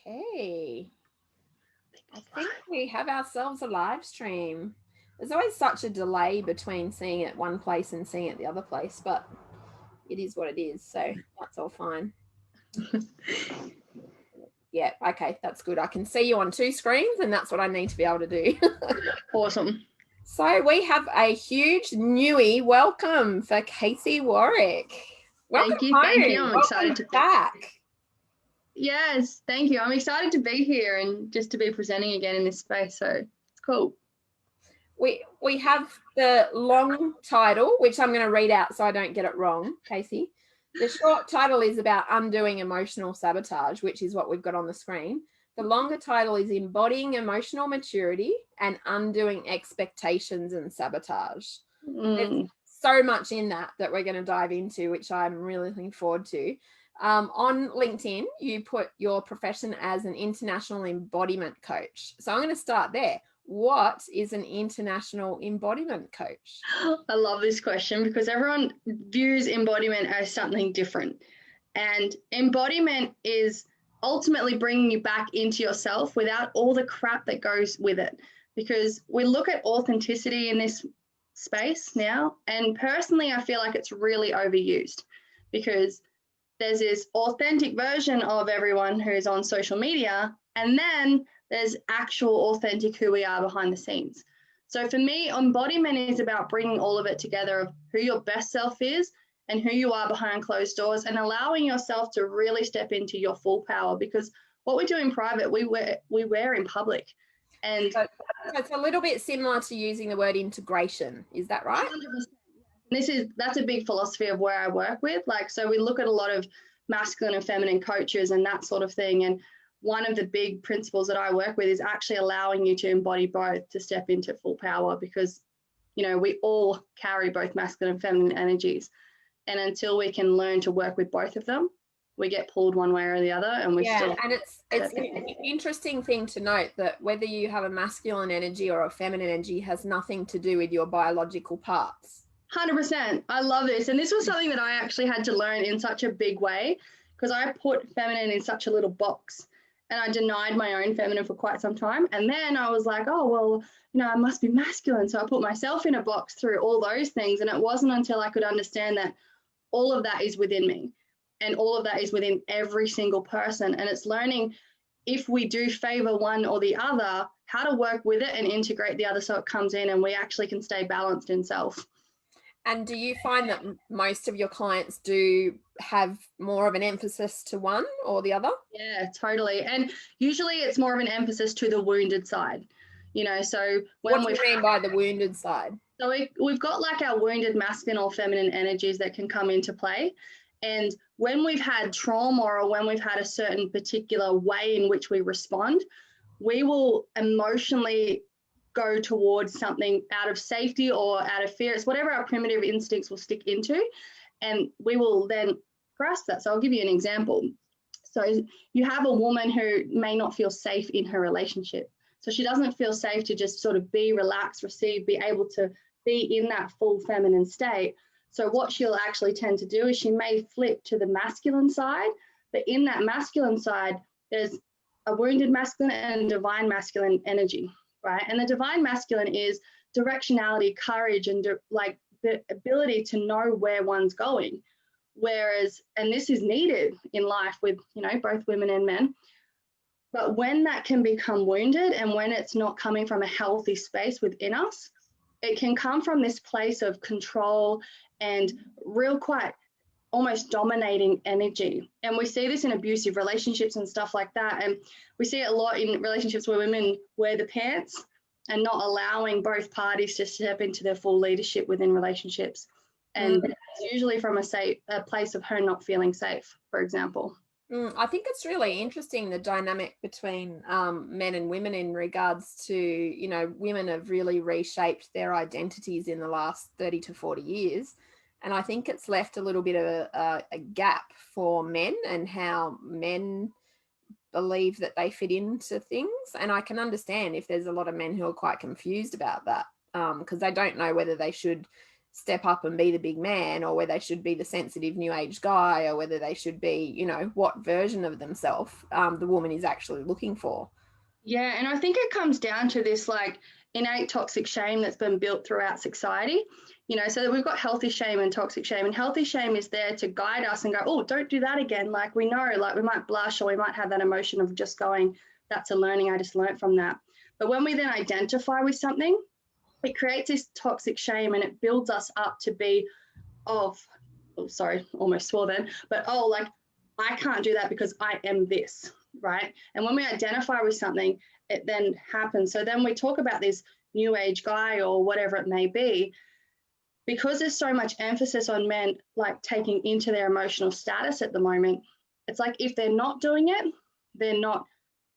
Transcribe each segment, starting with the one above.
Okay. I think we have ourselves a live stream. There's always such a delay between seeing it one place and seeing it the other place, but it is what it is. So that's all fine. Yeah, okay, that's good. I can see you on two screens, and that's what I need to be able to do. Awesome. So we have a huge newie welcome for Casey Warwick. Welcome Thank you. home. Thank you. I'm Welcome excited to be back. Yes, thank you. I'm excited to be here and just to be presenting again in this space. So it's cool. We have the long title, which I'm going to read out so I don't get it wrong, Casey. The short title is about undoing emotional sabotage, which is what we've got on the screen. The longer title is embodying emotional maturity and undoing expectations and sabotage. There's so much in that we're going to dive into, which I'm really looking forward to. On LinkedIn, you put your profession as an international embodiment coach. So I'm going to start there. What is an international embodiment coach? I love this question because everyone views embodiment as something different. And embodiment is ultimately bringing you back into yourself without all the crap that goes with it. Because we look at authenticity in this space now, and personally, I feel like it's really overused because there's this authentic version of everyone who's on social media, and then there's actual authentic who we are behind the scenes. So for me, embodiment is about bringing all of it together of who your best self is and who you are behind closed doors, and allowing yourself to really step into your full power, because what we do in private, we wear in public. And so it's a little bit similar to using the word integration. Is that right? 100%. That's a big philosophy of where I work with. Like, so we look at a lot of masculine and feminine coaches and that sort of thing. And one of the big principles that I work with is actually allowing you to embody both, to step into full power, because, you know, we all carry both masculine and feminine energies. And until we can learn to work with both of them, we get pulled one way or the other. And we still. And it's an interesting thing to note that whether you have a masculine energy or a feminine energy has nothing to do with your biological parts. 100%. I love this. And this was something that I actually had to learn in such a big way, because I put feminine in such a little box. And I denied my own feminine for quite some time. And then I was like, oh, well, you know, I must be masculine. So I put myself in a box through all those things. And it wasn't until I could understand that all of that is within me, and all of that is within every single person. And it's learning, if we do favor one or the other, how to work with it and integrate the other so it comes in and we actually can stay balanced in self. And do you find that most of your clients do have more of an emphasis to one or the other? Yeah, totally. And usually it's more of an emphasis to the wounded side, you know. So when what do you mean by the wounded side? So we've got like our wounded masculine or feminine energies that can come into play. And when we've had trauma, or when we've had a certain particular way in which we respond, we will emotionally go towards something out of safety or out of fear. It's whatever our primitive instincts will stick into, and we will then grasp that. So I'll give you an example. So you have a woman who may not feel safe in her relationship. So she doesn't feel safe to just sort of be relaxed, receive, be able to be in that full feminine state. So what she'll actually tend to do is she may flip to the masculine side, but in that masculine side, there's a wounded masculine and divine masculine energy, right? And the divine masculine is directionality, courage, and like the ability to know where one's going. Whereas, and this is needed in life with, you know, both women and men, but when that can become wounded and when it's not coming from a healthy space within us, it can come from this place of control and real quite almost dominating energy. And we see this in abusive relationships and stuff like that. And we see it a lot in relationships where women wear the pants and not allowing both parties to step into their full leadership within relationships. And it's usually from a place of her not feeling safe, for example. I think it's really interesting, the dynamic between men and women in regards to, you know, women have really reshaped their identities in the last 30 to 40 years. And I think it's left a little bit of a gap for men and how men believe that they fit into things. And I can understand if there's a lot of men who are quite confused about that, because they don't know whether they should step up and be the big man, or whether they should be the sensitive new age guy, or whether they should be, you know, what version of themselves the woman is actually looking for. Yeah, and I think it comes down to this like innate toxic shame that's been built throughout society, you know, so that we've got healthy shame and toxic shame, and healthy shame is there to guide us and go, oh, don't do that again. Like we know, like we might blush, or we might have that emotion of just going, that's a learning, I just learned from that. But when we then identify with something, it creates this toxic shame, and it builds us up to be sorry, almost swore then, but like I can't do that because I am this, right? And when we identify with something, it then happens. So then we talk about this new age guy or whatever it may be, because there's so much emphasis on men like taking into their emotional status at the moment. It's like if they're not doing it, they're not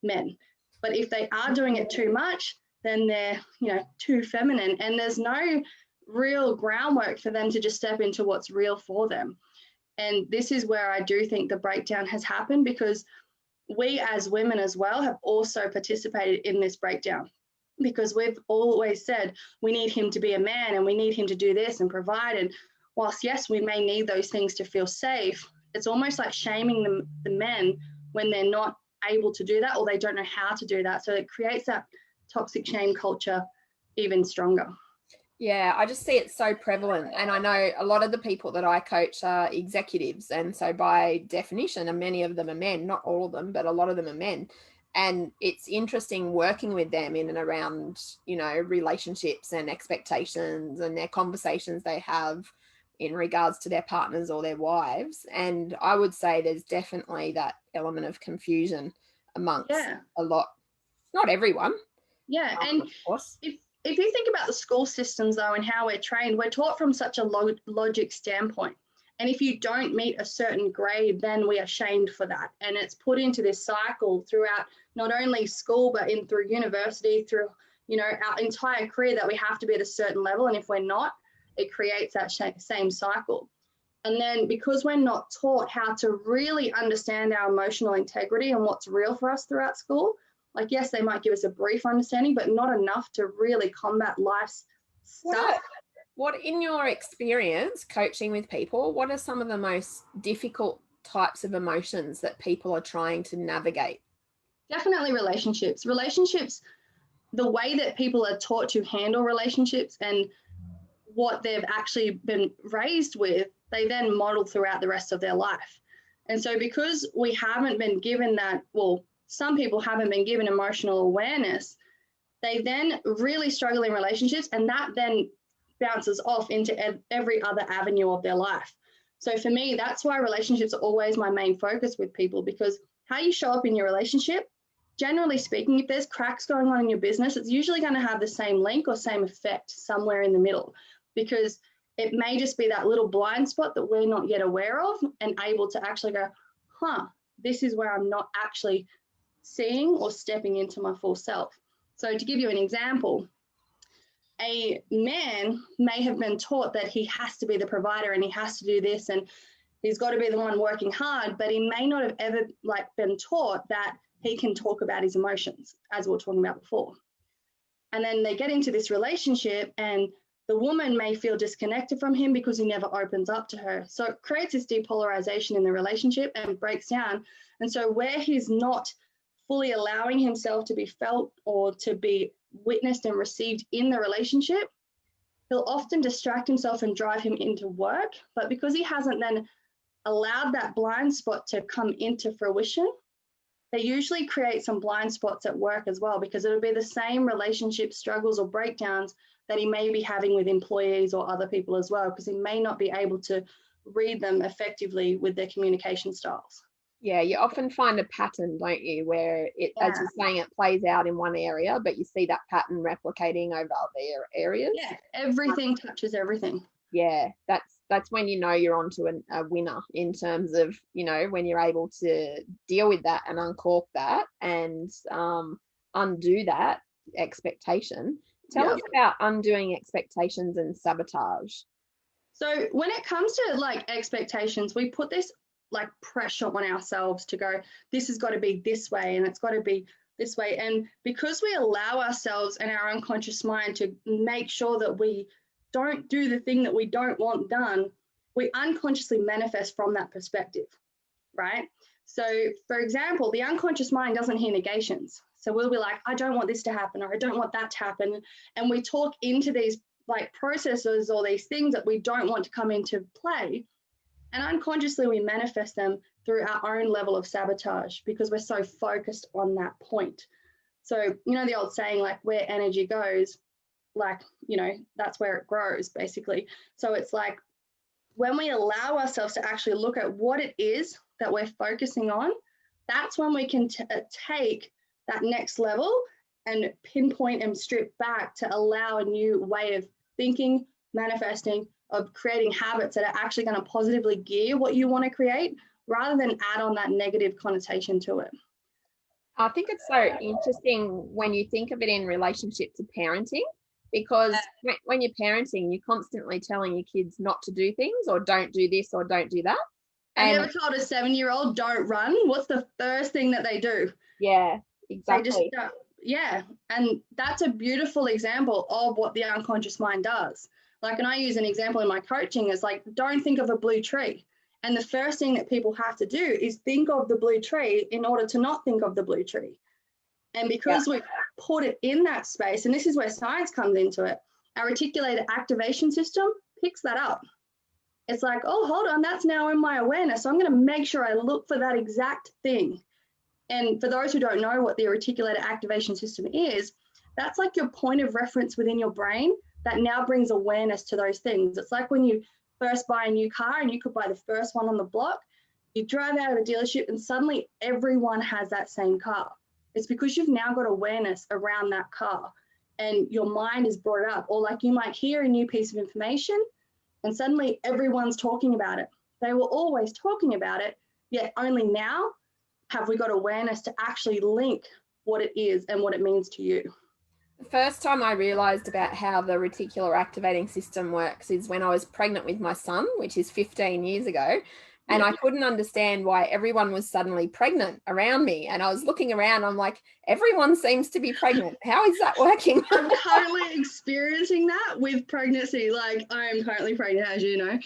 men. But if they are doing it too much, then they're, you know, too feminine, and there's no real groundwork for them to just step into what's real for them. And this is where I do think the breakdown has happened, because we as women as well have also participated in this breakdown, because we've always said we need him to be a man and we need him to do this and provide. And whilst, yes, we may need those things to feel safe, it's almost like shaming the men when they're not able to do that, or they don't know how to do that. So it creates that toxic shame culture even stronger. Yeah, I just see it so prevalent. And I know a lot of the people that I coach are executives. And so by definition, and many of them are men, not all of them, but a lot of them are men. And it's interesting working with them in and around, you know, relationships and expectations and their conversations they have in regards to their partners or their wives. And I would say there's definitely that element of confusion amongst a lot, not everyone. Yeah. And of course. If you think about the school systems, though, and how we're trained, we're taught from such a logic standpoint. And if you don't meet a certain grade, then we are shamed for that. And it's put into this cycle throughout not only school, but through university, through, you know, our entire career, that we have to be at a certain level. And if we're not, it creates that same cycle. And then because we're not taught how to really understand our emotional integrity and what's real for us throughout school, like, yes, they might give us a brief understanding, but not enough to really combat life's stuff. What, in your experience coaching with people, what are some of the most difficult types of emotions that people are trying to navigate? Definitely relationships. Relationships, the way that people are taught to handle relationships and what they've actually been raised with, they then model throughout the rest of their life. And so because we haven't been given that, well, some people haven't been given emotional awareness, they then really struggle in relationships, and that then bounces off into every other avenue of their life. So for me, that's why relationships are always my main focus with people, because how you show up in your relationship, generally speaking, if there's cracks going on in your business, it's usually going to have the same link or same effect somewhere in the middle, because it may just be that little blind spot that we're not yet aware of and able to actually go, this is where I'm not actually seeing or stepping into my full self. So to give you an example, a man may have been taught that he has to be the provider and he has to do this and he's got to be the one working hard, but he may not have ever been taught that he can talk about his emotions, as we were talking about before. And then they get into this relationship and the woman may feel disconnected from him because he never opens up to her. So it creates this depolarization in the relationship and breaks down. And so where he's not fully allowing himself to be felt or to be witnessed and received in the relationship, he'll often distract himself and drive him into work. But because he hasn't then allowed that blind spot to come into fruition, they usually create some blind spots at work as well, because it'll be the same relationship struggles or breakdowns that he may be having with employees or other people as well, because he may not be able to read them effectively with their communication styles. Yeah, you often find a pattern, don't you, where it, as you're saying, it plays out in one area, but you see that pattern replicating over other areas. Yeah, everything touches everything. Yeah, that's when you know you're onto a winner, in terms of, you know, when you're able to deal with that and uncork that and undo that expectation. Tell us about undoing expectations and sabotage. So when it comes to expectations, we put this pressure on ourselves to go, this has got to be this way and it's got to be this way. And because we allow ourselves and our unconscious mind to make sure that we don't do the thing that we don't want done, we unconsciously manifest from that perspective, right? So for example, the unconscious mind doesn't hear negations. So we'll be like, I don't want this to happen, or I don't want that to happen. And we talk into these like processes or these things that we don't want to come into play. And unconsciously we manifest them through our own level of sabotage because we're so focused on that point. So, you know, the old saying, like, where energy goes, like, you know, that's where it grows, basically. So it's like when we allow ourselves to actually look at what it is that we're focusing on, that's when we can take that next level and pinpoint and strip back to allow a new way of thinking, manifesting, of creating habits that are actually going to positively gear what you want to create rather than add on that negative connotation to it. I think it's so interesting when you think of it in relationship to parenting, because when you're parenting, you're constantly telling your kids not to do things, or don't do this, or don't do that. Have you ever told a 7-year-old don't run? What's the first thing that they do? Yeah, exactly. They just yeah, and that's a beautiful example of what the unconscious mind does. Like, and I use an example in my coaching is like, don't think of a blue tree. And the first thing that people have to do is think of the blue tree in order to not think of the blue tree. And because we put it in that space, and this is where science comes into it, our reticulated activation system picks that up. It's like, oh, hold on, that's now in my awareness. So I'm going to make sure I look for that exact thing. And for those who don't know what the reticulated activation system is, that's like your point of reference within your brain that now brings awareness to those things. It's like when you first buy a new car and you could buy the first one on the block, you drive out of the dealership and suddenly everyone has that same car. It's because you've now got awareness around that car and your mind is brought up. Or like you might hear a new piece of information and suddenly everyone's talking about it. They were always talking about it, yet only now have we got awareness to actually link what it is and what it means to you. The first time I realized about how the reticular activating system works is when I was pregnant with my son, which is 15 years ago. And I couldn't understand why everyone was suddenly pregnant around me. And I was looking around, I'm like, everyone seems to be pregnant. How is that working? I'm currently experiencing that with pregnancy. Like, I am currently pregnant, as you know.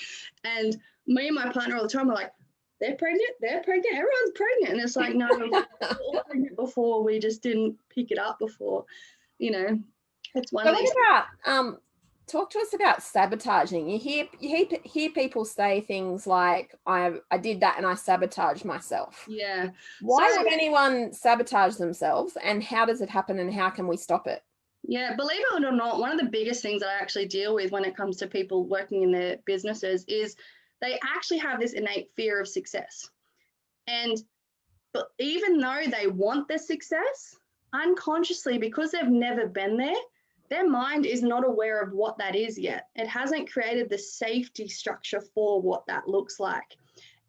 And me and my partner all the time are like, they're pregnant, everyone's pregnant. And it's like, no, we were all pregnant before, we just didn't pick it up before. You know, it's one of these. What about talk to us about sabotaging. You hear people say things like, I did that and I sabotaged myself. Yeah. Why would anyone sabotage themselves, and how does it happen, and how can we stop it? Yeah, believe it or not, one of the biggest things that I actually deal with when it comes to people working in their businesses is they actually have this innate fear of success. But even though they want the success, unconsciously, because they've never been there, their mind is not aware of what that is yet. It hasn't created the safety structure for what that looks like.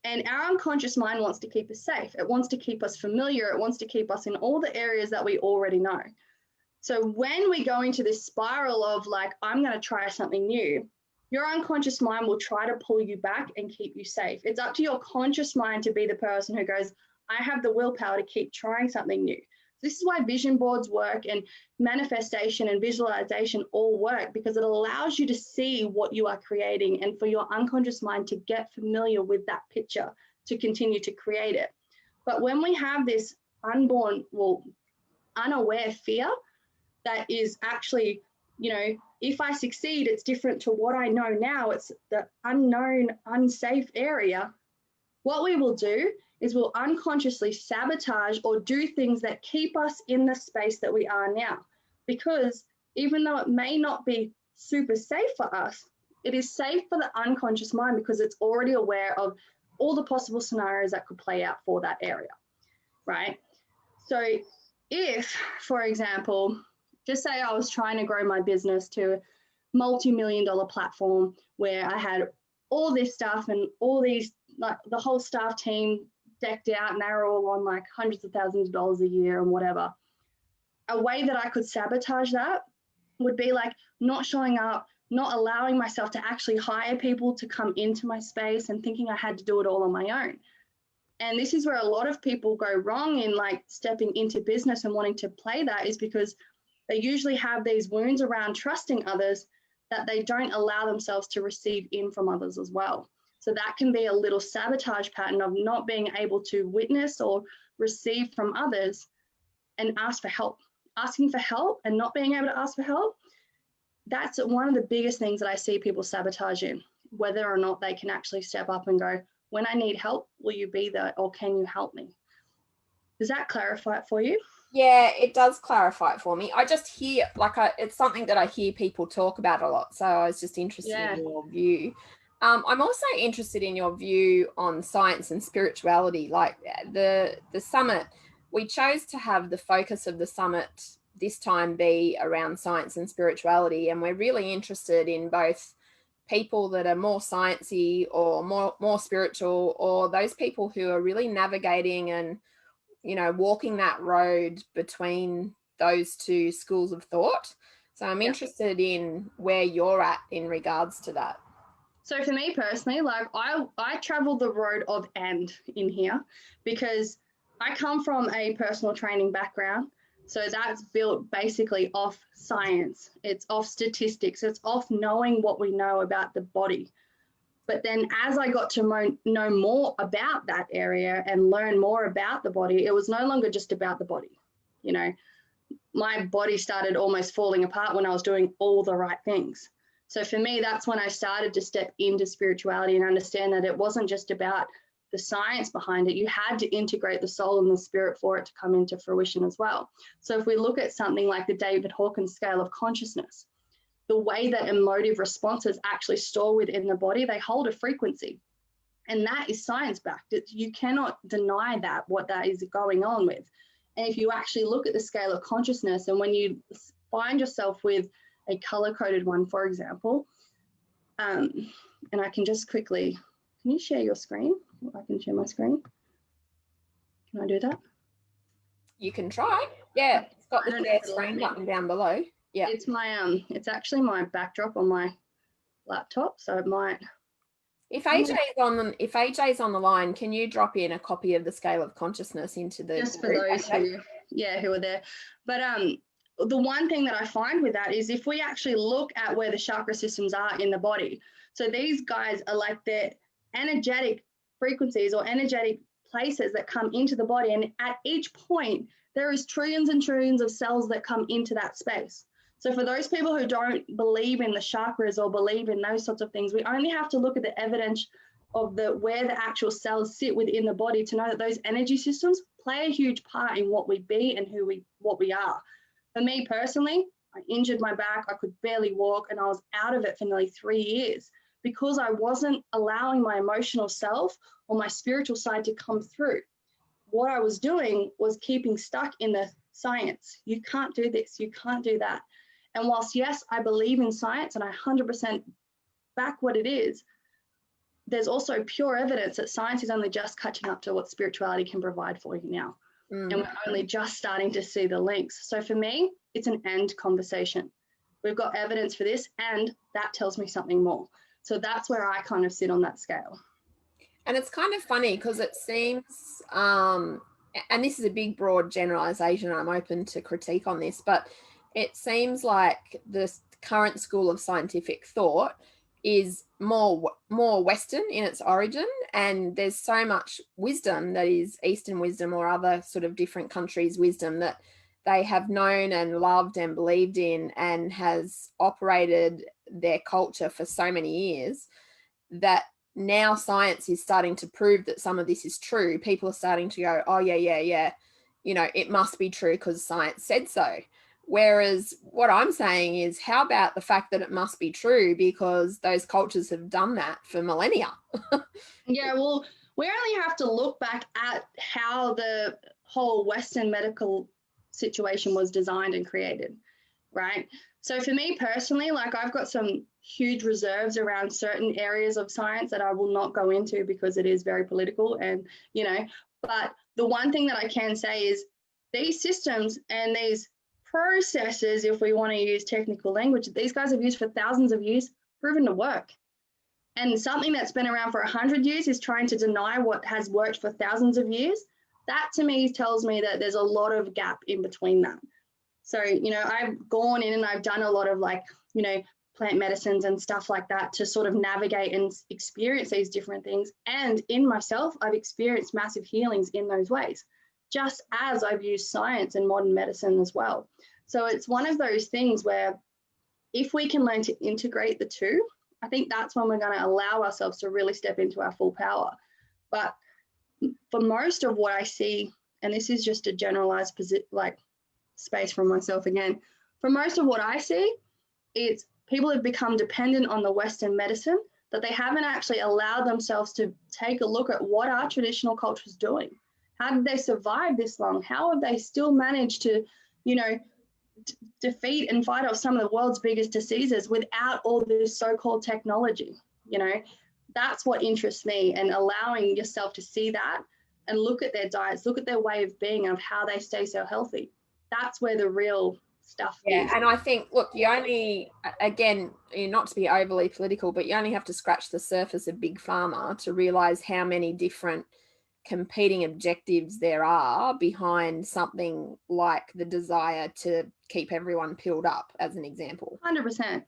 And our unconscious mind wants to keep us safe. It wants to keep us familiar. It wants to keep us in all the areas that we already know. So when we go into this spiral of like, I'm going to try something new, your unconscious mind will try to pull you back and keep you safe. It's up to your conscious mind to be the person who goes, I have the willpower to keep trying something new. This is why vision boards work and manifestation and visualization all work, because it allows you to see what you are creating and for your unconscious mind to get familiar with that picture to continue to create it. But when we have this unaware fear that is actually, if I succeed, it's different to what I know now, it's the unknown, unsafe area. What we will do is we'll unconsciously sabotage or do things that keep us in the space that we are now. Because even though it may not be super safe for us, it is safe for the unconscious mind because it's already aware of all the possible scenarios that could play out for that area, right? So if, for example, just say I was trying to grow my business to a multi-million-dollar platform where I had all this stuff and all these, like the whole staff team decked out and they were all on like hundreds of thousands of dollars a year and whatever. A way that I could sabotage that would be like not showing up, not allowing myself to actually hire people to come into my space and thinking I had to do it all on my own. And this is where a lot of people go wrong in like stepping into business and wanting to play that, is because they usually have these wounds around trusting others that they don't allow themselves to receive in from others as well. So that can be a little sabotage pattern of not being able to witness or receive from others and ask for help. Asking for help and not being able to ask for help, that's one of the biggest things that I see people sabotage in, whether or not they can actually step up and go, when I need help, will you be there, or can you help me? Does that clarify it for you? Yeah, it does clarify it for me. I just hear, like, it's something that I hear people talk about a lot. So I was just interested in your view. I'm also interested in your view on science and spirituality. Like the summit, we chose to have the focus of the summit this time be around science and spirituality. And we're really interested in both people that are more sciencey or more spiritual, or those people who are really navigating and, you know, walking that road between those two schools of thought. So I'm interested in where you're at in regards to that. So for me personally, like I travel the road of and in here, because I come from a personal training background. So that's built basically off science. It's off statistics. It's off knowing what we know about the body. But then as I got to know more about that area and learn more about the body, it was no longer just about the body. You know, my body started almost falling apart when I was doing all the right things. So for me, that's when I started to step into spirituality and understand that it wasn't just about the science behind it. You had to integrate the soul and the spirit for it to come into fruition as well. So if we look at something like the David Hawkins scale of consciousness, the way that emotive responses actually store within the body, they hold a frequency. And that is science-backed. You cannot deny that, what that is going on with. And if you actually look at the scale of consciousness, and when you find yourself with a color-coded one, for example, and I can just quickly, can you share your screen? I can share my screen. Can I do that? You can try. Yeah, it's got the share screen button down below. Yeah, it's my it's actually my backdrop on my laptop, so it might. If AJ's on the line, can you drop in a copy of the scale of consciousness into the just for those who are there? But the one thing that I find with that is if we actually look at where the chakra systems are in the body, so these guys are like the energetic frequencies or energetic places that come into the body, and at each point there is trillions and trillions of cells that come into that space. So for those people who don't believe in the chakras or believe in those sorts of things, we only have to look at the evidence of where the actual cells sit within the body to know that those energy systems play a huge part in what we be and what we are. For me personally, I injured my back, I could barely walk, and I was out of it for nearly 3 years because I wasn't allowing my emotional self or my spiritual side to come through. What I was doing was keeping stuck in the science. You can't do this, you can't do that. And whilst, yes, I believe in science and I 100% back what it is, there's also pure evidence that science is only just catching up to what spirituality can provide for you now. And we're only just starting to see the links. So for me, it's an and conversation. We've got evidence for this, and that tells me something more. So that's where I kind of sit on that scale. And it's kind of funny because it seems, and this is a big, broad generalization, I'm open to critique on this, but it seems like the current school of scientific thought is more Western in its origin, and there's so much wisdom that is Eastern wisdom or other sort of different countries' wisdom that they have known and loved and believed in and has operated their culture for so many years that now science is starting to prove that some of this is true. People are starting to go, oh, yeah, you know, it must be true because science said so. Whereas what I'm saying is, how about the fact that it must be true because those cultures have done that for millennia? Yeah, well, we only have to look back at how the whole Western medical situation was designed and created, right? So for me personally, like I've got some huge reserves around certain areas of science that I will not go into because it is very political and, you know, but the one thing that I can say is these systems and these processes, if we want to use technical language, these guys have used for thousands of years, proven to work. And something that's been around for 100 years is trying to deny what has worked for thousands of years. That to me tells me that there's a lot of gap in between that. So, you know, I've gone in and I've done a lot of like, you know, plant medicines and stuff like that to sort of navigate and experience these different things. And in myself, I've experienced massive healings in those ways, just as I've used science and modern medicine as well. So it's one of those things where if we can learn to integrate the two, I think that's when we're going to allow ourselves to really step into our full power. But for most of what I see, and this is just a generalized space from myself again, for most of what I see, it's people have become dependent on the Western medicine, that they haven't actually allowed themselves to take a look at what our traditional culture is doing. How did they survive this long? How have they still managed to, defeat and fight off some of the world's biggest diseases without all this so-called technology? That's what interests me, and allowing yourself to see that and look at their diets, look at their way of being, of how they stay so healthy. That's where the real stuff is. And I think, look, you only, again, not to be overly political, but you only have to scratch the surface of Big Pharma to realize how many different competing objectives there are behind something like the desire to keep everyone pilled up, as an example. 100%.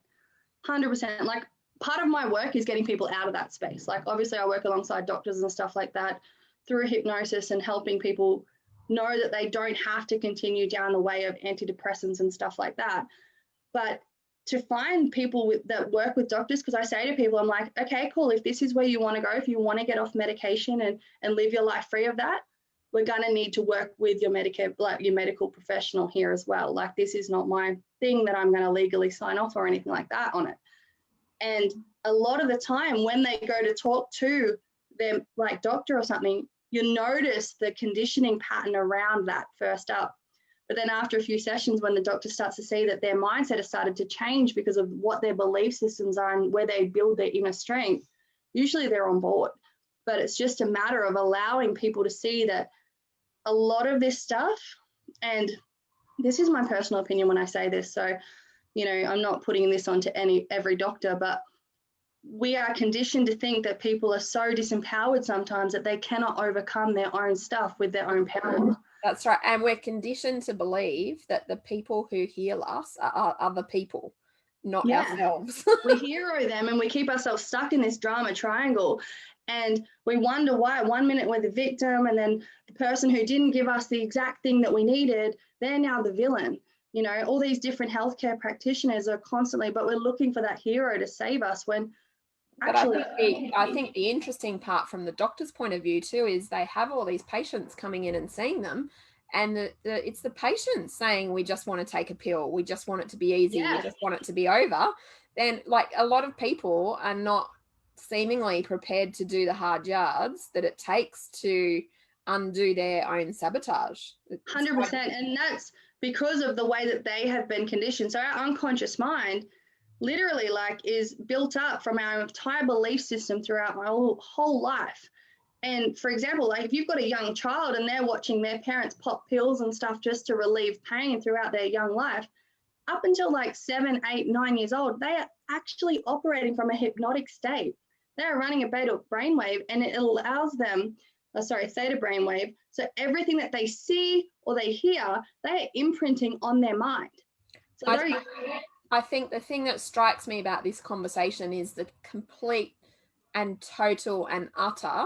Like, part of my work is getting people out of that space. Like, obviously I work alongside doctors and stuff like that through hypnosis and helping people know that they don't have to continue down the way of antidepressants and stuff like that. But to find people that work with doctors, because I say to people, I'm like, okay, cool, if this is where you want to go, if you want to get off medication and live your life free of that, we're going to need to work with your medical professional here as well. Like, this is not my thing that I'm going to legally sign off or anything like that on it. And a lot of the time when they go to talk to their doctor or something, you notice the conditioning pattern around that first up. But then after a few sessions, when the doctor starts to see that their mindset has started to change because of what their belief systems are and where they build their inner strength, usually they're on board. But it's just a matter of allowing people to see that a lot of this stuff, and this is my personal opinion when I say this, so, I'm not putting this onto every doctor, but we are conditioned to think that people are so disempowered sometimes that they cannot overcome their own stuff with their own power. That's right. And we're conditioned to believe that the people who heal us are other people, not ourselves. We hero them and we keep ourselves stuck in this drama triangle. And we wonder why 1 minute we're the victim, and then the person who didn't give us the exact thing that we needed, they're now the villain. All these different healthcare practitioners are constantly, but we're looking for that hero to save us when actually. But I think the interesting part from the doctor's point of view too is they have all these patients coming in and seeing them, and it's the patients saying, we just want to take a pill, we just want it to be easy, we just want it to be over. Then a lot of people are not seemingly prepared to do the hard yards that it takes to undo their own sabotage. 100%. And that's because of the way that they have been conditioned. So our unconscious mind literally is built up from our entire belief system throughout my whole life. And for example, if you've got a young child and they're watching their parents pop pills and stuff just to relieve pain throughout their young life, up until 7, 8, 9 years old, they are actually operating from a hypnotic state. They're running a beta brainwave, and it allows them, theta brainwave. So everything that they see or they hear, they are imprinting on their mind. So I think the thing that strikes me about this conversation is the complete and total and utter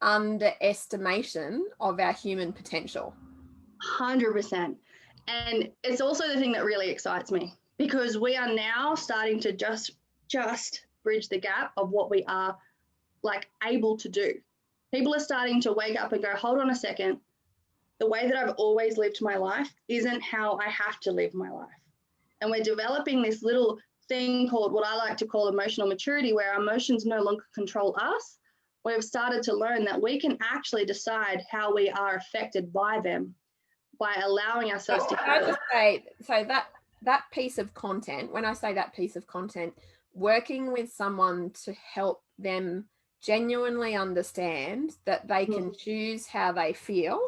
underestimation of our human potential. 100%. And it's also the thing that really excites me, because we are now starting to just bridge the gap of what we are able to do. People are starting to wake up and go, hold on a second, the way that I've always lived my life isn't how I have to live my life. And we're developing this little thing called what I like to call emotional maturity, where our emotions no longer control us. We've started to learn that we can actually decide how we are affected by them by allowing ourselves to. Can I just say, so that piece of content, when I say that piece of content, working with someone to help them genuinely understand that they can choose how they feel,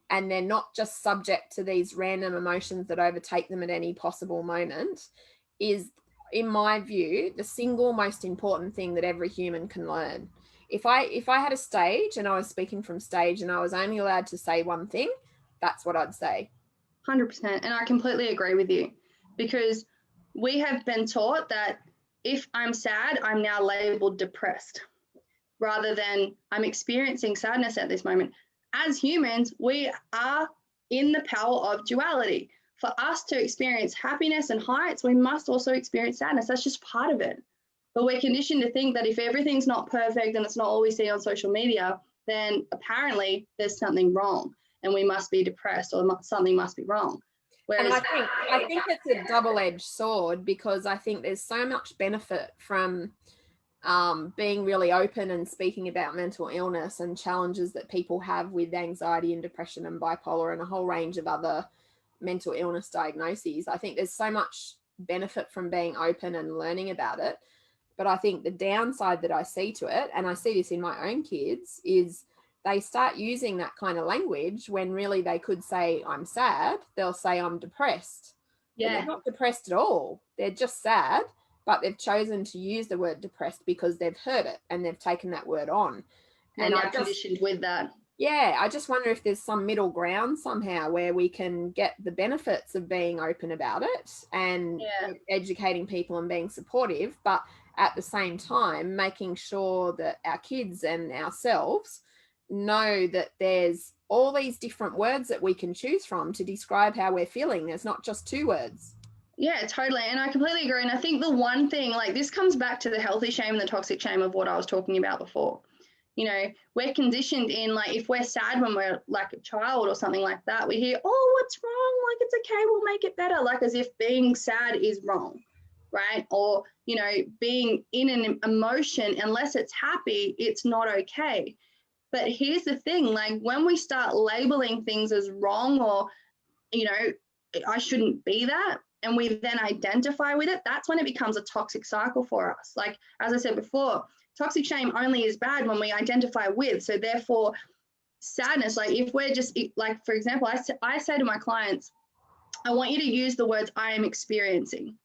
and they're not just subject to these random emotions that overtake them at any possible moment, is, in my view, the single most important thing that every human can learn. If I had a stage and I was speaking from stage and I was only allowed to say one thing, that's what I'd say. 100%. And I completely agree with you, because we have been taught that if I'm sad, I'm now labeled depressed, rather than I'm experiencing sadness at this moment. As humans, we are in the power of duality. For us to experience happiness and heights, we must also experience sadness. That's just part of it. But we're conditioned to think that if everything's not perfect and it's not all we see on social media, then apparently there's something wrong and we must be depressed or something must be wrong. Whereas, and I think it's a double-edged sword, because I think there's so much benefit from being really open and speaking about mental illness and challenges that people have with anxiety and depression and bipolar and a whole range of other mental illness diagnoses. I think there's so much benefit from being open and learning about it. But I think the downside that I see to it, and I see this in my own kids, is they start using that kind of language when really they could say, I'm sad. They'll say, I'm depressed. Yeah. But they're not depressed at all. They're just sad, but they've chosen to use the word depressed because they've heard it and they've taken that word on. And they're conditioned with that. Yeah, I just wonder if there's some middle ground somehow where we can get the benefits of being open about it and educating people and being supportive, but at the same time making sure that our kids and ourselves know that there's all these different words that we can choose from to describe how we're feeling. There's not just two words. Yeah, totally. And I completely agree. And I think the one thing, like, this comes back to the healthy shame and the toxic shame of what I was talking about before. You know, we're conditioned in, like, if we're sad when we're like a child or something like that, we hear, oh, what's wrong? Like, it's okay, we'll make it better. Like, as if being sad is wrong, right? Or, you know, being in an emotion, unless it's happy, it's not okay. But here's the thing, like, when we start labeling things as wrong or, you know, I shouldn't be that, and we then identify with it, that's when it becomes a toxic cycle for us. Like, as I said before, toxic shame only is bad when we identify with. So therefore, sadness, like, if we're just, like, for example, I say to my clients, I want you to use the words I am experiencing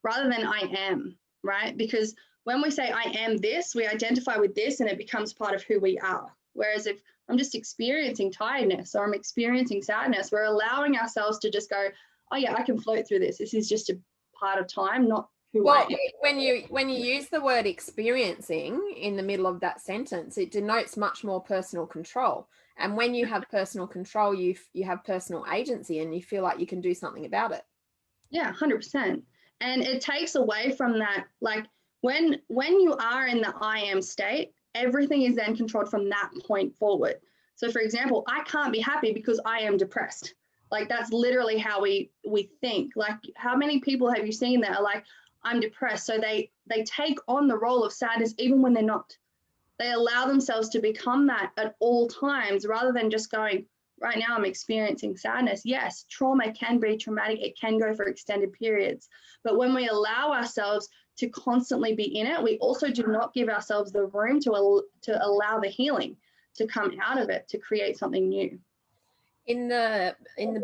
rather than I am, right? Because when we say I am this, we identify with this and it becomes part of who we are. Whereas if I'm just experiencing tiredness or I'm experiencing sadness, we're allowing ourselves to just go, oh yeah, I can float through this. This is just a part of time, not who I am. When you use the word experiencing in the middle of that sentence, it denotes much more personal control. And when you have personal control, you have personal agency and you feel like you can do something about it. Yeah, 100%. And it takes away from that, like, when you are in the I am state, everything is then controlled from that point forward. So for example, I can't be happy because I am depressed. Like, that's literally how we think. Like, how many people have you seen that are like, I'm depressed? So they take on the role of sadness even when they're not. They allow themselves to become that at all times rather than just going, right now I'm experiencing sadness. Yes, trauma can be traumatic. It can go for extended periods. But when we allow ourselves to constantly be in it, we also do not give ourselves the room to allow the healing to come out of it, to create something new. In the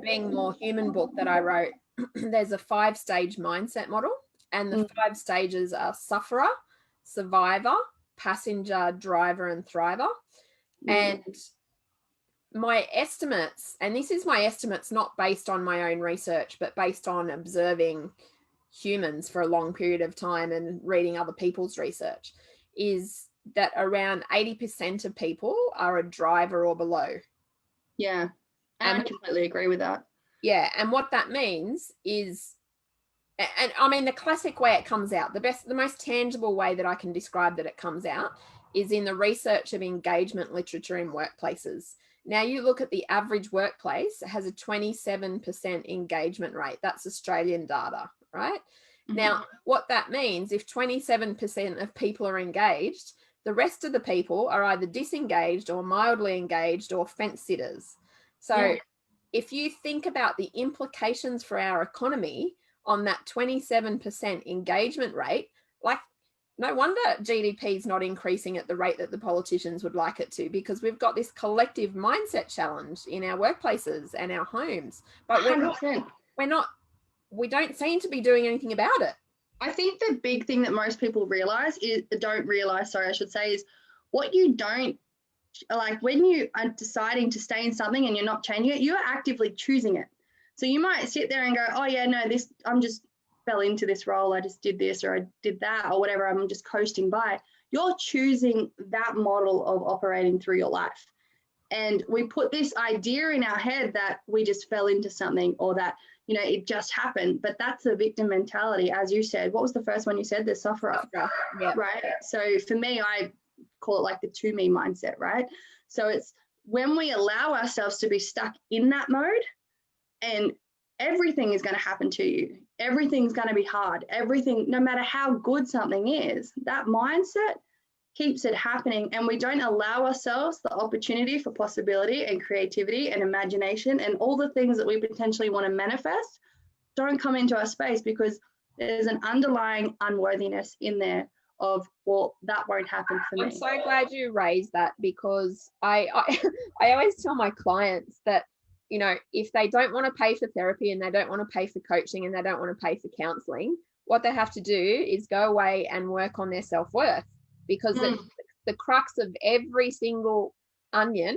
Being More Human book that I wrote, there's a 5-stage mindset model, and the 5 stages are sufferer, survivor, passenger, driver, and thriver. And my estimates, and this is my estimates not based on my own research, but based on observing humans for a long period of time and reading other people's research, is that around 80% of people are a driver or below. Yeah, and I completely agree with that. Yeah, and what that means is, and I mean, the classic way it comes out, the most tangible way that I can describe that it comes out is in the research of engagement literature in workplaces. Now, you look at the average workplace, it has a 27% engagement rate. That's Australian data, right? Mm-hmm. Now, what that means, if 27% of people are engaged, the rest of the people are either disengaged or mildly engaged or fence sitters. So if you think about the implications for our economy on that 27% engagement rate, like, no wonder GDP is not increasing at the rate that the politicians would like it to, because we've got this collective mindset challenge in our workplaces and our homes. But we don't seem to be doing anything about it. I think the big thing that most people don't realize, is what you don't, like, when you are deciding to stay in something and you're not changing it, you're actively choosing it. So you might sit there and go, oh yeah, no, I'm just fell into this role, I just did this or I did that or whatever, I'm just coasting by. You're choosing that model of operating through your life. And we put this idea in our head that we just fell into something or that, you know, it just happened. But that's a victim mentality. As you said, what was the first one you said? The sufferer. Yeah. Right. So for me, I call it like the to me mindset, right? So it's when we allow ourselves to be stuck in that mode, and everything is going to happen to you. Everything's going to be hard. Everything, no matter how good something is, that mindset keeps it happening, and we don't allow ourselves the opportunity for possibility and creativity and imagination and all the things that we potentially want to manifest don't come into our space because there's an underlying unworthiness in there of, well, that won't happen for me. I'm so glad you raised that, because I always tell my clients that, you know, if they don't want to pay for therapy and they don't want to pay for coaching and they don't want to pay for counseling, what they have to do is go away and work on their self-worth, because the crux of every single onion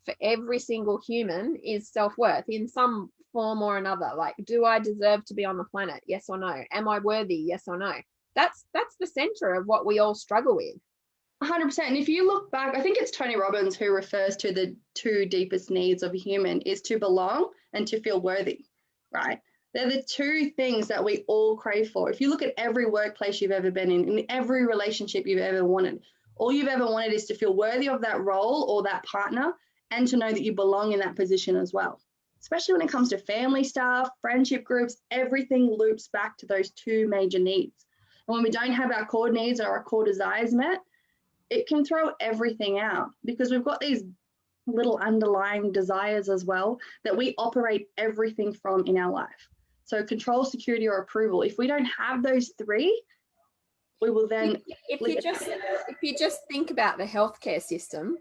for every single human is self-worth in some form or another. Like, do I deserve to be on the planet? Yes or no? Am I worthy? Yes or no? That's the center of what we all struggle with. 100%. And if you look back, I think it's Tony Robbins who refers to the two deepest needs of a human is to belong and to feel worthy, right? They're the two things that we all crave for. If you look at every workplace you've ever been in every relationship you've ever wanted, all you've ever wanted is to feel worthy of that role or that partner and to know that you belong in that position as well. Especially when it comes to family stuff, friendship groups, everything loops back to those two major needs. And when we don't have our core needs or our core desires met, it can throw everything out because we've got these little underlying desires as well that we operate everything from in our life. So control, security, or approval. If we don't have those three, we will then... If you just think about the healthcare system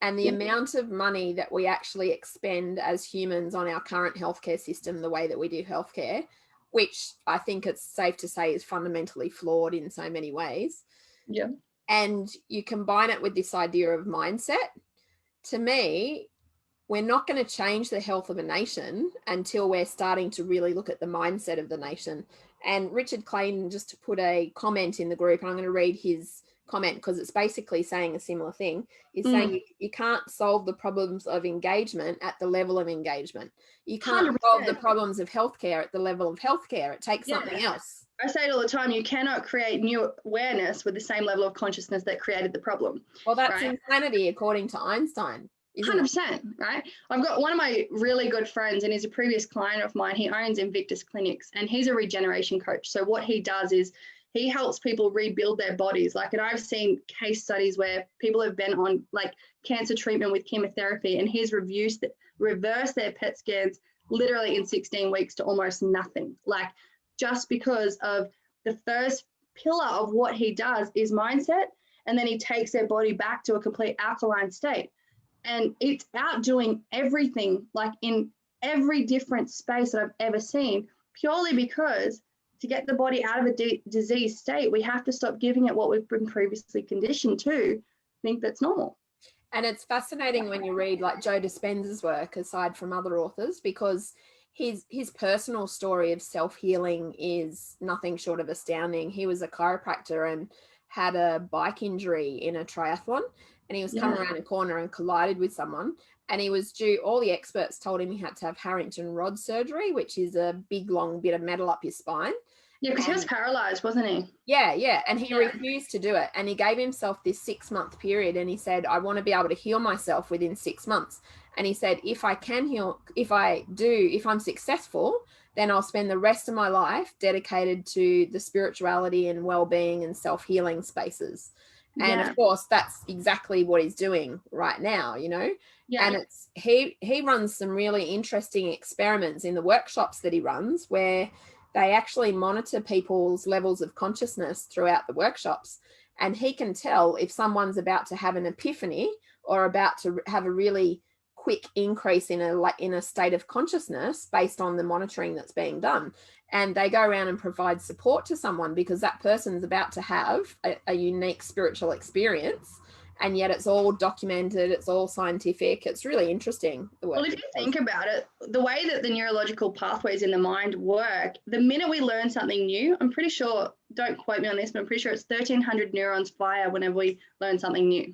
and the amount of money that we actually expend as humans on our current healthcare system, the way that we do healthcare, which I think it's safe to say is fundamentally flawed in so many ways. Yeah. And you combine it with this idea of mindset, to me, we're not going to change the health of a nation until we're starting to really look at the mindset of the nation. And Richard Clayton just put a comment in the group, and I'm going to read his comment because it's basically saying a similar thing. He's saying you can't solve the problems of engagement at the level of engagement. You can't 100%. solve the problems of healthcare at the level of healthcare. It takes something else. I say it all the time, you cannot create new awareness with the same level of consciousness that created the problem. Well, that's right? Insanity, according to Einstein. 100%, right? I've got one of my really good friends, and he's a previous client of mine. He owns Invictus Clinics, and he's a regeneration coach. So what he does is he helps people rebuild their bodies. Like, and I've seen case studies where people have been on like cancer treatment with chemotherapy, and he's reversed their PET scans literally in 16 weeks to almost nothing. Like, just because of the first pillar of what he does is mindset, and then he takes their body back to a complete alkaline state. And it's outdoing everything, like in every different space that I've ever seen, purely because to get the body out of a disease state, we have to stop giving it what we've been previously conditioned to think that's normal. And it's fascinating when you read like Joe Dispenza's work, aside from other authors, because his personal story of self-healing is nothing short of astounding. He was a chiropractor and had a bike injury in a triathlon, and he was coming around a corner and collided with someone, and he was all the experts told him he had to have Harrington rod surgery, which is a big long bit of metal up his spine. Yeah, because he was paralyzed, wasn't he? Yeah. And he refused to do it. And he gave himself this 6-month period, and he said, I want to be able to heal myself within 6 months. And he said, if I can heal, if I'm successful, then I'll spend the rest of my life dedicated to the spirituality and well-being and self-healing spaces. And of course, that's exactly what he's doing right now, you know? Yeah. And he runs some really interesting experiments in the workshops that he runs, where they actually monitor people's levels of consciousness throughout the workshops. And he can tell if someone's about to have an epiphany or about to have a really quick increase in a state of consciousness based on the monitoring that's being done. And they go around and provide support to someone because that person's about to have a unique spiritual experience. and yet it's all documented, it's all scientific. It's really interesting, the work. Well, if you think about it, the way that the neurological pathways in the mind work, the minute we learn something new, I'm pretty sure, don't quote me on this, but I'm pretty sure it's 1,300 neurons fire whenever we learn something new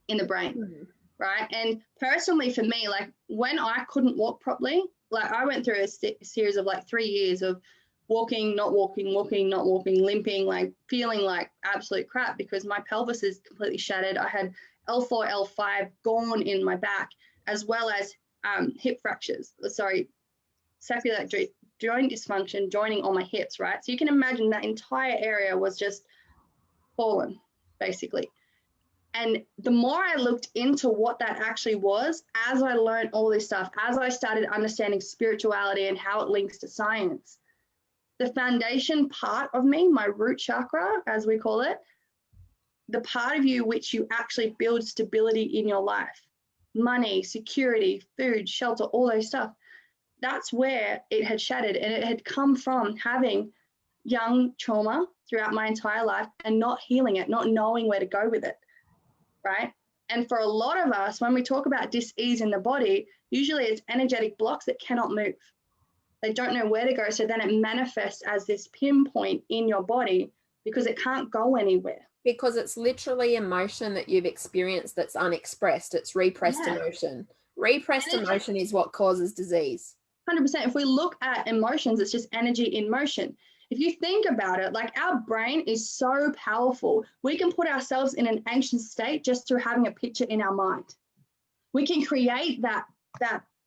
in the brain, right? And personally for me, like when I couldn't walk properly, like I went through a series of like 3 years of walking, not walking, walking, not walking, limping, like feeling like absolute crap because my pelvis is completely shattered. I had L4, L5 gone in my back, as well as hip fractures, sacroiliac joint dysfunction, joining all my hips, right? So you can imagine that entire area was just fallen, basically. And the more I looked into what that actually was, as I learned all this stuff, as I started understanding spirituality and how it links to science, the foundation part of me, my root chakra, as we call it, the part of you which you actually build stability in your life, money, security, food, shelter, all those stuff, that's where it had shattered. And it had come from having young trauma throughout my entire life and not healing it, not knowing where to go with it, right? And for a lot of us, when we talk about dis-ease in the body, usually it's energetic blocks that cannot move. They don't know where to go. So then it manifests as this pinpoint in your body because it can't go anywhere. Because it's literally emotion that you've experienced that's unexpressed. It's repressed emotion. Repressed emotion is what causes disease. 100%. If we look at emotions, it's just energy in motion. If you think about it, like our brain is so powerful. We can put ourselves in an anxious state just through having a picture in our mind. We can create that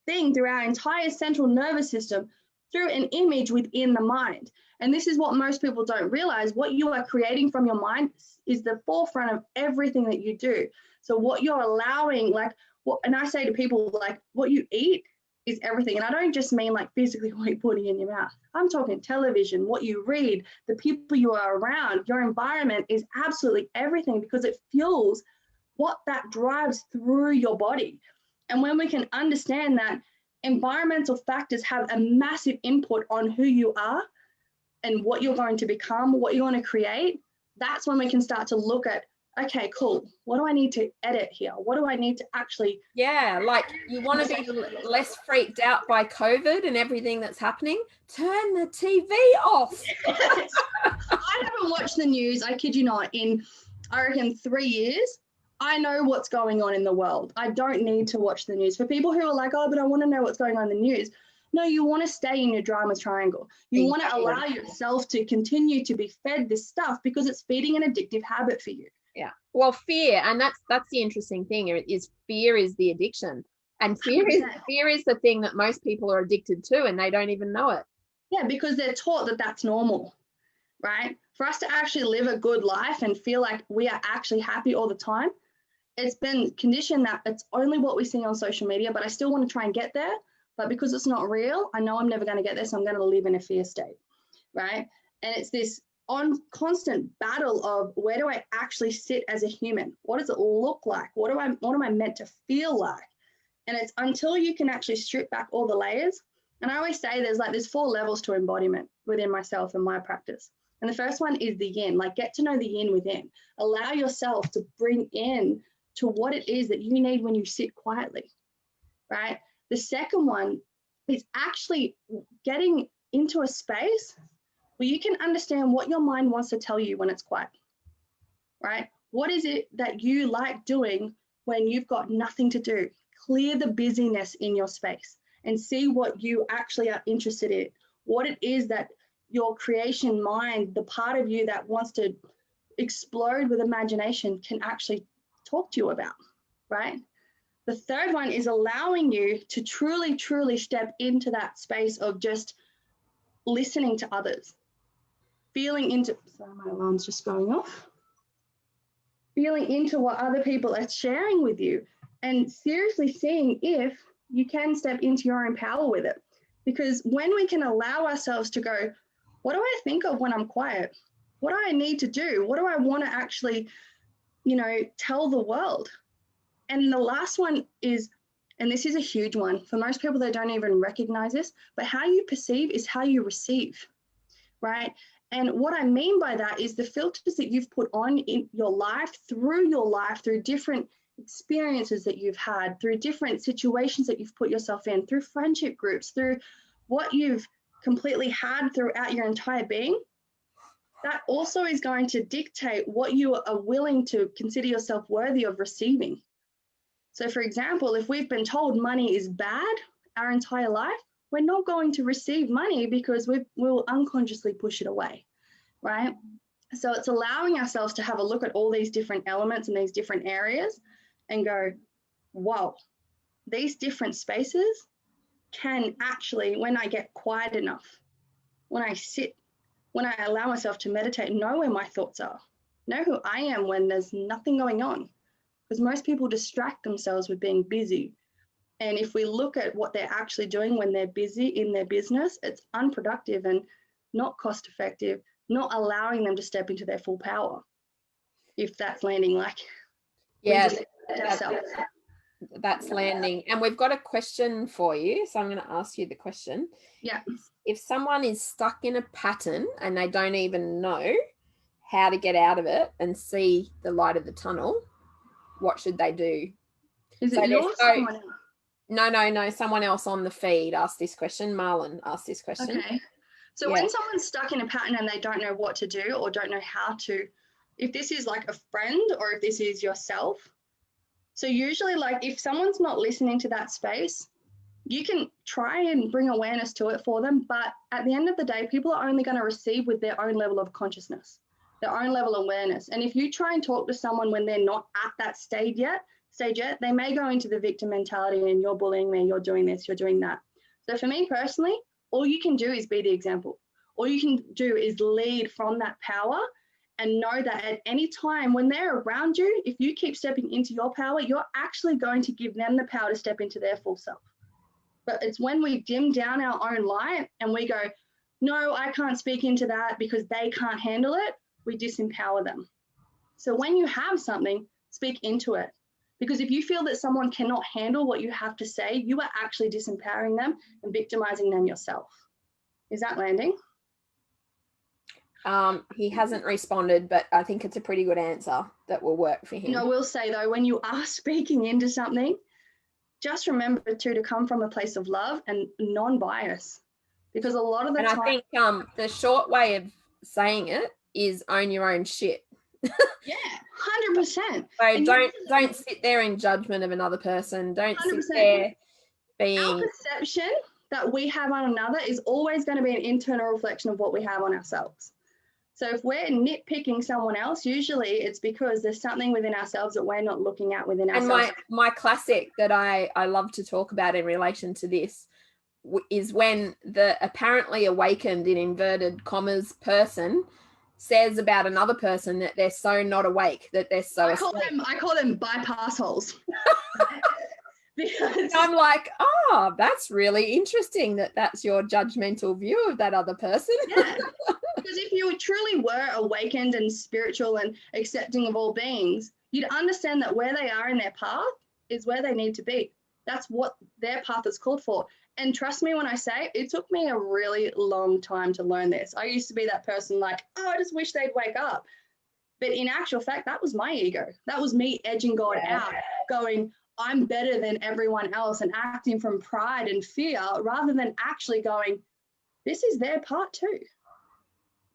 thing through our entire central nervous system through an image within the mind. And this is what most people don't realize. What you are creating from your mind is the forefront of everything that you do. So what you're allowing, and I say to people, like, what you eat is everything. And I don't just mean like physically what you're putting in your mouth. I'm talking television, what you read, the people you are around, your environment is absolutely everything because it fuels what that drives through your body. And when we can understand that environmental factors have a massive input on who you are and what you're going to become, what you're going to create, that's when we can start to look at, okay, cool, what do I need to edit here? What do I need to actually... Yeah, like you want to be less freaked out by COVID and everything that's happening, turn the TV off. I haven't watched the news, I kid you not, in, I reckon, 3 years. I know what's going on in the world. I don't need to watch the news. For people who are like, oh, but I want to know what's going on in the news. No, you want to stay in your drama triangle. You want to allow yourself to continue to be fed this stuff because it's feeding an addictive habit for you. Yeah. Well, fear, and that's the interesting thing is fear is the addiction. And fear is the thing that most people are addicted to and they don't even know it. Yeah, because they're taught that that's normal, right? For us to actually live a good life and feel like we are actually happy all the time, it's been conditioned that it's only what we see on social media, but I still want to try and get there. But because it's not real, I know I'm never going to get there, so I'm going to live in a fear state, right? And it's this constant battle of where do I actually sit as a human? What does it look like? What am I meant to feel like? And it's until you can actually strip back all the layers. And I always say there's 4 levels to embodiment within myself and my practice. And the first one is the yin, like get to know the yin within. Allow yourself to bring in to what it is that you need when you sit quietly, right? The second one is actually getting into a space where you can understand what your mind wants to tell you when it's quiet, right? What is it that you like doing when you've got nothing to do? Clear the busyness in your space and see what you actually are interested in, what it is that your creation mind, the part of you that wants to explode with imagination, can actually talk to you about, right? The third one is allowing you to truly, truly step into that space of just listening to others, feeling into, sorry, my alarm's just going off, feeling into what other people are sharing with you and seriously seeing if you can step into your own power with it. Because when we can allow ourselves to go, what do I think of when I'm quiet? What do I need to do? What do I want to actually, tell the world? And the last one is, and this is a huge one, for most people, they don't even recognize this, but how you perceive is how you receive, right? And what I mean by that is the filters that you've put on in your life, through different experiences that you've had, through different situations that you've put yourself in, through friendship groups, through what you've completely had throughout your entire being, that also is going to dictate what you are willing to consider yourself worthy of receiving. So for example, if we've been told money is bad our entire life, we're not going to receive money because we'll unconsciously push it away, right? So it's allowing ourselves to have a look at all these different elements and these different areas and go, whoa, these different spaces can actually, when I get quiet enough, when I sit, when I allow myself to meditate, know where my thoughts are, know who I am when there's nothing going on. Because most people distract themselves with being busy. And if we look at what they're actually doing when they're busy in their business, it's unproductive and not cost effective, not allowing them to step into their full power. If that's landing, like, yeah, that's landing. And we've got a question for you, so I'm going to ask you the question. Yeah. If someone is stuck in a pattern and they don't even know how to get out of it and see the light of the tunnel, what should they do? Is it yours? No, someone else on the feed asked this question. Marlon asked this question. Okay. So when someone's stuck in a pattern and they don't know what to do or don't know how to, if this is like a friend or if this is yourself, so usually, like, if someone's not listening to that space, you can try and bring awareness to it for them. But at the end of the day, people are only going to receive with their own level of consciousness, their own level of awareness. And if you try and talk to someone when they're not at that stage yet, they may go into the victim mentality and you're bullying me, you're doing this, you're doing that. So for me personally, all you can do is be the example. All you can do is lead from that power and know that at any time when they're around you, if you keep stepping into your power, you're actually going to give them the power to step into their full self. But it's when we dim down our own light and we go, no, I can't speak into that because they can't handle it, we disempower them. So when you have something, speak into it. Because if you feel that someone cannot handle what you have to say, you are actually disempowering them and victimizing them yourself. Is that landing? He hasn't responded, but I think it's a pretty good answer that will work for him. I will say though, when you are speaking into something, just remember to come from a place of love and non-bias. Because a lot of the time... I think the short way of saying it is own your own shit. Yeah, 100%. So don't sit there in judgment of another person. Don't 100%. Sit there being... Our perception that we have on another is always going to be an internal reflection of what we have on ourselves. So if we're nitpicking someone else, usually it's because there's something within ourselves that we're not looking at within ourselves. And my classic that I love to talk about in relation to this is when the apparently awakened, in inverted commas, person says about another person that they're so not awake, that they're so I call them bypass holes. Because I'm like, oh, that's really interesting that that's your judgmental view of that other person. Yeah. Because if you truly were awakened and spiritual and accepting of all beings, you'd understand that where they are in their path is where they need to be. That's what their path is called for. And trust me when I say it took me a really long time to learn this. I used to be that person like, oh, I just wish they'd wake up. But in actual fact, that was my ego. That was me edging God out, going, I'm better than everyone else, and acting from pride and fear rather than actually going, this is their part too.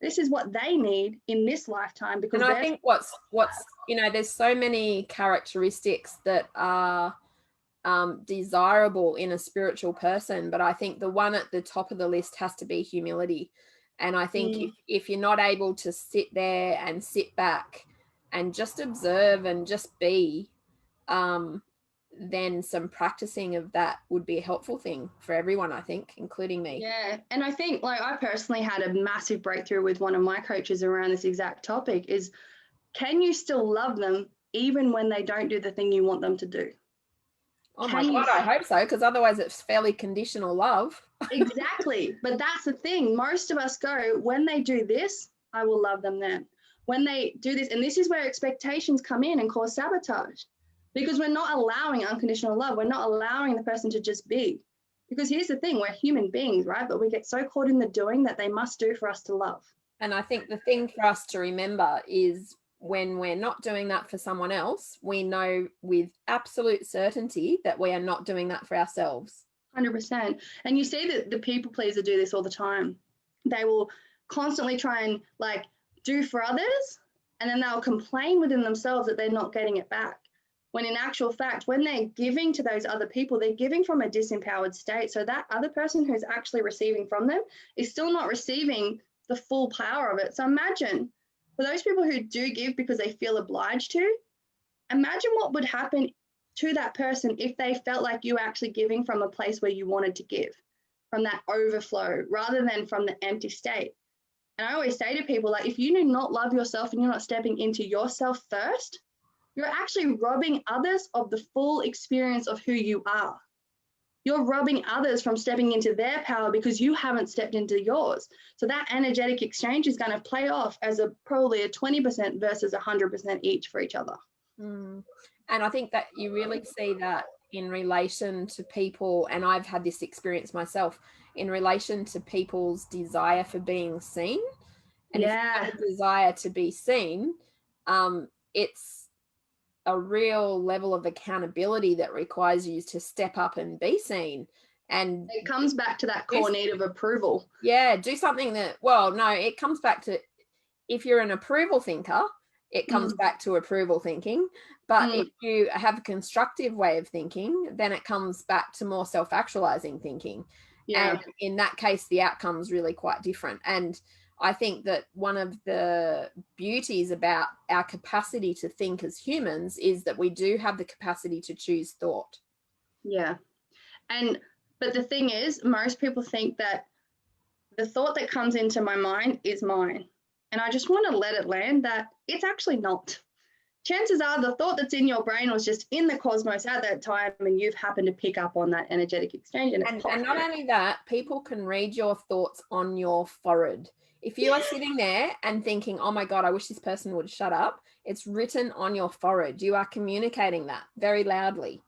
This is what they need in this lifetime. Because and I think what's there's so many characteristics that are desirable in a spiritual person, but I think the one at the top of the list has to be humility. And I think if you're not able to sit there and sit back and just observe and just be, then some practicing of that would be a helpful thing for everyone, I think, including me. Yeah. And I think, like, I personally had a massive breakthrough with one of my coaches around this exact topic is, can you still love them even when they don't do the thing you want them to do? Oh my God, I hope so, because otherwise it's fairly conditional love. Exactly. But that's the thing. Most of us go, when they do this, I will love them then. When they do this, and this is where expectations come in and cause sabotage. Because we're not allowing unconditional love. We're not allowing the person to just be. Because here's the thing, we're human beings, right? But we get so caught in the doing that they must do for us to love. And I think the thing for us to remember is when we're not doing that for someone else, we know with absolute certainty that we are not doing that for ourselves. 100%. And you see that the people pleaser do this all the time. They will constantly try and like do for others, and then they'll complain within themselves that they're not getting it back. When in actual fact, when they're giving to those other people, they're giving from a disempowered state. So that other person who's actually receiving from them is still not receiving the full power of it. So imagine for those people who do give because they feel obliged to, imagine what would happen to that person if they felt like you actually giving from a place where you wanted to give, from that overflow rather than from the empty state. And I always say to people, like, if you do not love yourself and you're not stepping into yourself first, you're actually robbing others of the full experience of who you are. You're robbing others from stepping into their power because you haven't stepped into yours. So that energetic exchange is going to play off as probably a 20% versus 100% each for each other. And I think that you really see that in relation to people, and I've had this experience myself, in relation to people's desire for being seen. And if you have a desire to be seen, it's a real level of accountability that requires you to step up and be seen. And it comes back to that core need of approval. Yeah, do something that, well, no, it comes back to, if you're an approval thinker, it comes back to approval thinking. But if you have a constructive way of thinking, then it comes back to more self-actualizing thinking. And in that case, the outcome's really quite different. And I think that one of the beauties about our capacity to think as humans is that we do have the capacity to choose thought. Yeah. But the thing is, most people think that the thought that comes into my mind is mine. And I just want to let it land that it's actually not. Chances are the thought that's in your brain was just in the cosmos at that time, and you've happened to pick up on that energetic exchange. And not only that, people can read your thoughts on your forehead. If you are sitting there and thinking, oh my God, I wish this person would shut up, it's written on your forehead. You are communicating that very loudly.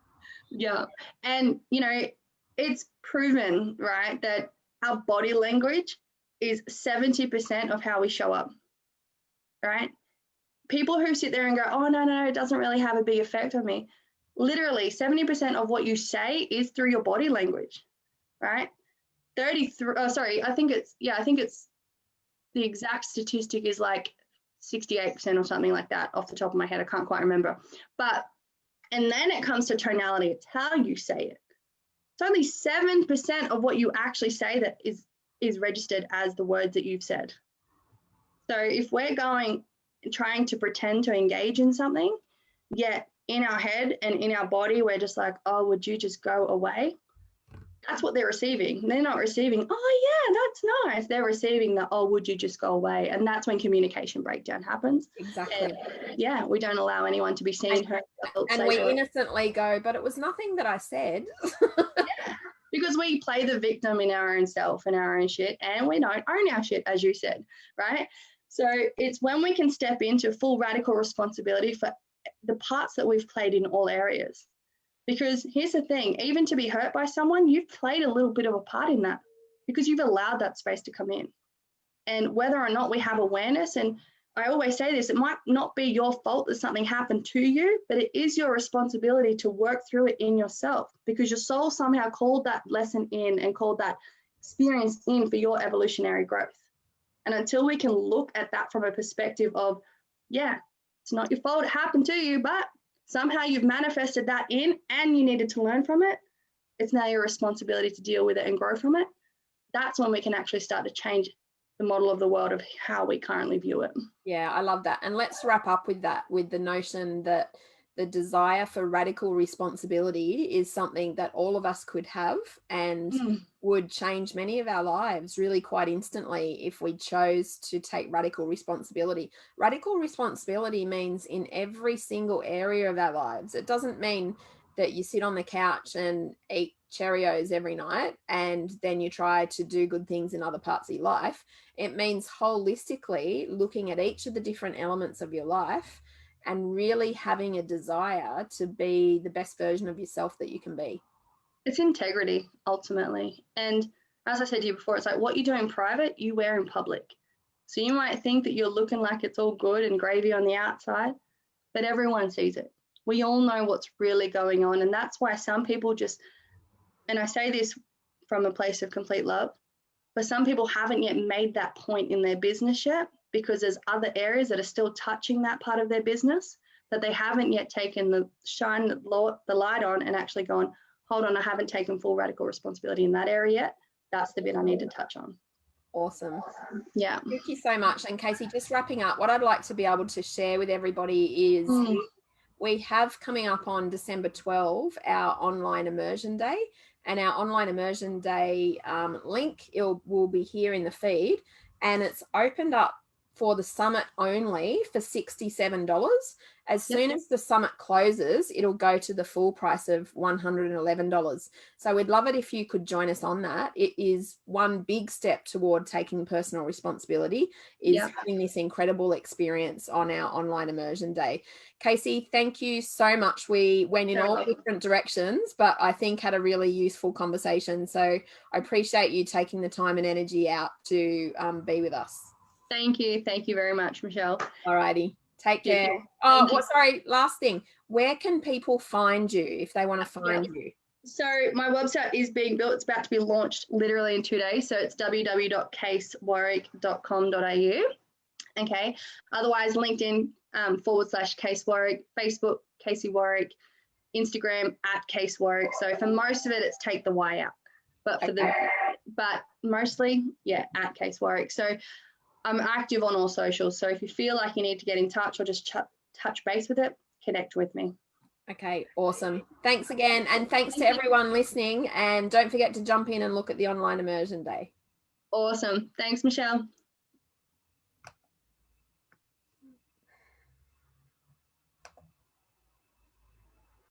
Yeah. And, you know, it's proven, right, that our body language is 70% of how we show up, right? People who sit there and go, oh, no, it doesn't really have a big effect on me. Literally 70% of what you say is through your body language, right? I think it's the exact statistic is like 68% or something like that off the top of my head. I can't quite remember. And then it comes to tonality. It's how you say it. It's only 7% of what you actually say that is registered as the words that you've said. So if we're trying to pretend to engage in something, yet in our head and in our body, we're just like, oh, would you just go away? That's what they're receiving. They're not receiving, oh, yeah, that's nice. They're receiving the, oh, would you just go away? And that's when communication breakdown happens. Exactly. And, we don't allow anyone to be seen, heard, felt, and we innocently go, but it was nothing that I said. Because we play the victim in our own self and our own shit, and we don't own our shit, as you said, right? So it's when we can step into full radical responsibility for the parts that we've played in all areas. Because here's the thing, even to be hurt by someone, you've played a little bit of a part in that because you've allowed that space to come in. And whether or not we have awareness, and I always say this, it might not be your fault that something happened to you, but it is your responsibility to work through it in yourself, because your soul somehow called that lesson in and called that experience in for your evolutionary growth. And until we can look at that from a perspective of, yeah, it's not your fault, it happened to you, but somehow you've manifested that in and you needed to learn from it. It's now your responsibility to deal with it and grow from it. That's when we can actually start to change the model of the world of how we currently view it. Yeah, I love that. And let's wrap up with that, with the notion that the desire for radical responsibility is something that all of us could have and would change many of our lives really quite instantly if we chose to take radical responsibility. Radical responsibility means in every single area of our lives. It doesn't mean that you sit on the couch and eat Cheerios every night and then you try to do good things in other parts of your life. It means holistically looking at each of the different elements of your life and really having a desire to be the best version of yourself that you can be. It's integrity, ultimately. And as I said to you before, it's like what you do in private, you wear in public. So you might think that you're looking like it's all good and gravy on the outside, but everyone sees it. We all know what's really going on. And that's why some people just, and I say this from a place of complete love, but some people haven't yet made that point in their business yet, because there's other areas that are still touching that part of their business that they haven't yet taken the light on and actually gone, hold on, I haven't taken full radical responsibility in that area yet. That's the bit I need to touch on. Awesome. Yeah. Thank you so much. And Casey, just wrapping up, what I'd like to be able to share with everybody is we have coming up on December 12, our online immersion day, and our online immersion day link will be here in the feed, and it's opened up for the summit only for $67. As soon as the summit closes, it'll go to the full price of $111. So we'd love it if you could join us on that. It is one big step toward taking personal responsibility, is having this incredible experience on our online immersion day. Casey, thank you so much. We went in all different directions, but I think had a really useful conversation. So I appreciate you taking the time and energy out to be with us. Thank you. Thank you very much, Michelle. All righty. Take care. Sorry, last thing. Where can people find you if they want to find you? So my website is being built. It's about to be launched literally in 2 days. So it's www.casewarwick.com.au. Okay. Otherwise, LinkedIn /Case Warwick, Facebook, Casey Warwick, Instagram @Case Warwick. So for most of it, it's take the Y out. But but mostly, @Case Warwick. So I'm active on all socials. So if you feel like you need to get in touch or just touch base with it, connect with me. Okay, awesome. Thanks again. And thanks to everyone listening. And don't forget to jump in and look at the online immersion day. Awesome. Thanks, Michelle.